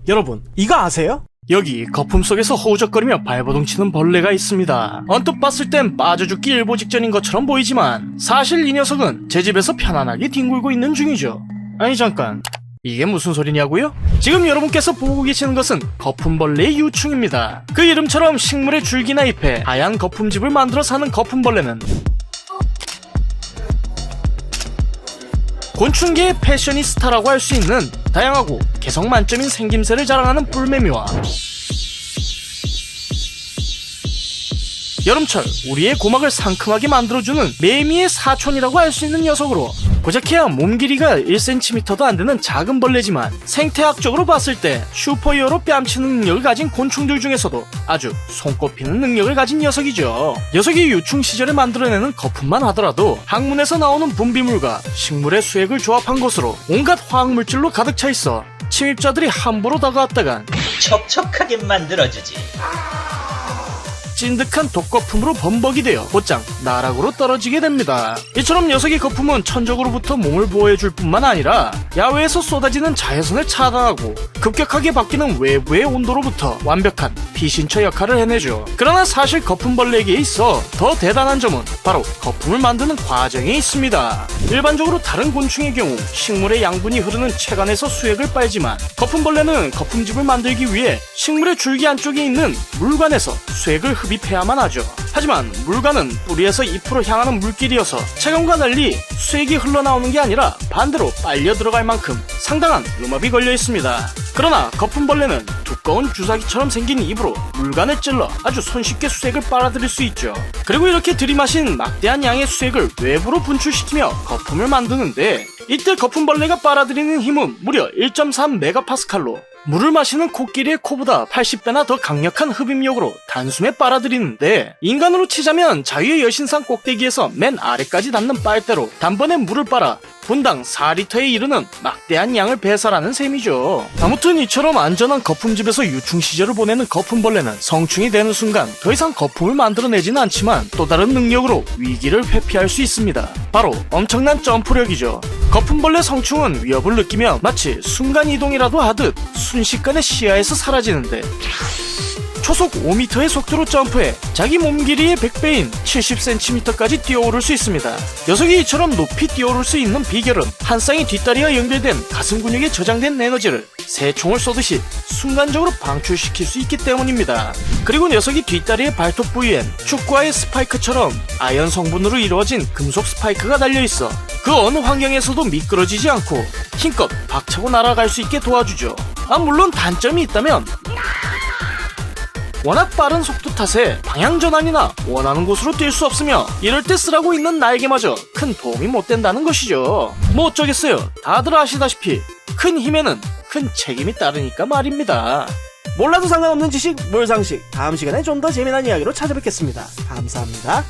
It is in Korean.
여러분, 이거 아세요? 여기 거품 속에서 허우적거리며 발버둥 치는 벌레가 있습니다. 언뜻 봤을 땐 빠져 죽기 일보 직전인 것처럼 보이지만 사실 이 녀석은 제 집에서 편안하게 뒹굴고 있는 중이죠. 아니 잠깐, 이게 무슨 소리냐고요? 지금 여러분께서 보고 계시는 것은 거품벌레의 유충입니다. 그 이름처럼 식물의 줄기나 잎에 하얀 거품집을 만들어 사는 거품벌레는 곤충계의 패셔니스타라고 할 수 있는 다양하고 개성 만점인 생김새를 자랑하는 뿔매미와 여름철 우리의 고막을 상큼하게 만들어주는 매미의 사촌이라고 할 수 있는 녀석으로 고작해야 몸 길이가 1cm도 안 되는 작은 벌레지만 생태학적으로 봤을 때 슈퍼히어로 뺨치는 능력을 가진 곤충들 중에서도 아주 손꼽히는 능력을 가진 녀석이죠. 녀석이 유충 시절에 만들어내는 거품만 하더라도 항문에서 나오는 분비물과 식물의 수액을 조합한 것으로 온갖 화학물질로 가득 차 있어 침입자들이 함부로 다가왔다간 촉촉하게 만들어주지. 찐득한 독거품으로 범벅이 되어 곧장 나락으로 떨어지게 됩니다. 이처럼 녀석의 거품은 천적으로부터 몸을 보호해줄 뿐만 아니라 야외에서 쏟아지는 자외선을 차단하고 급격하게 바뀌는 외부의 온도로부터 완벽한 피신처 역할을 해내죠. 그러나 사실 거품벌레에게 있어 더 대단한 점은 바로 거품을 만드는 과정에 있습니다. 일반적으로 다른 곤충의 경우 식물의 양분이 흐르는 채관에서 수액을 빨지만 거품벌레는 거품집을 만들기 위해 식물의 줄기 안쪽에 있는 물관에서 수액을 흡입해야만 하죠. 하지만 물관은 뿌리에서 잎으로 향하는 물길이어서 채관과 달리 수액이 흘러나오는 게 아니라 반대로 빨려 들어갈 만큼 상당한 음압이 걸려 있습니다. 그러나 거품벌레는 두꺼운 주사기처럼 생긴 입으로 물관을 찔러 아주 손쉽게 수액을 빨아들일 수 있죠. 그리고 이렇게 들이마신 막대한 양의 수액을 외부로 분출시키며 거품을 만드는데 이때 거품벌레가 빨아들이는 힘은 무려 1.3메가파스칼로 물을 마시는 코끼리의 코보다 80배나 더 강력한 흡입력으로 단숨에 빨아들이는데 인간으로 치자면 자유의 여신상 꼭대기에서 맨 아래까지 닿는 빨대로 단번에 물을 빨아 분당 4리터에 이르는 막대한 양을 배설하는 셈이죠. 아무튼 이처럼 안전한 거품집에서 유충 시절을 보내는 거품벌레는 성충이 되는 순간 더 이상 거품을 만들어내지는 않지만 또 다른 능력으로 위기를 회피할 수 있습니다. 바로 엄청난 점프력이죠. 거품벌레 성충은 위협을 느끼며 마치 순간이동이라도 하듯 순식간에 시야에서 사라지는데 초속 5m의 속도로 점프해 자기 몸 길이의 100배인 70cm까지 뛰어오를 수 있습니다. 녀석이 이처럼 높이 뛰어오를 수 있는 비결은 한 쌍의 뒷다리와 연결된 가슴 근육에 저장된 에너지를 새 총을 쏘듯이 순간적으로 방출시킬 수 있기 때문입니다. 그리고 녀석이 뒷다리의 발톱 부위엔 축구화의 스파이크처럼 아연 성분으로 이루어진 금속 스파이크가 달려있어 그 어느 환경에서도 미끄러지지 않고 힘껏 박차고 날아갈 수 있게 도와주죠. 물론 단점이 있다면 워낙 빠른 속도 탓에 방향 전환이나 원하는 곳으로 뛸 수 없으며 이럴 때 쓰라고 있는 날개마저 큰 도움이 못 된다는 것이죠. 뭐 어쩌겠어요. 다들 아시다시피 큰 힘에는 큰 책임이 따르니까 말입니다. 몰라도 상관없는 지식, 몰상식. 다음 시간에 좀 더 재미난 이야기로 찾아뵙겠습니다. 감사합니다.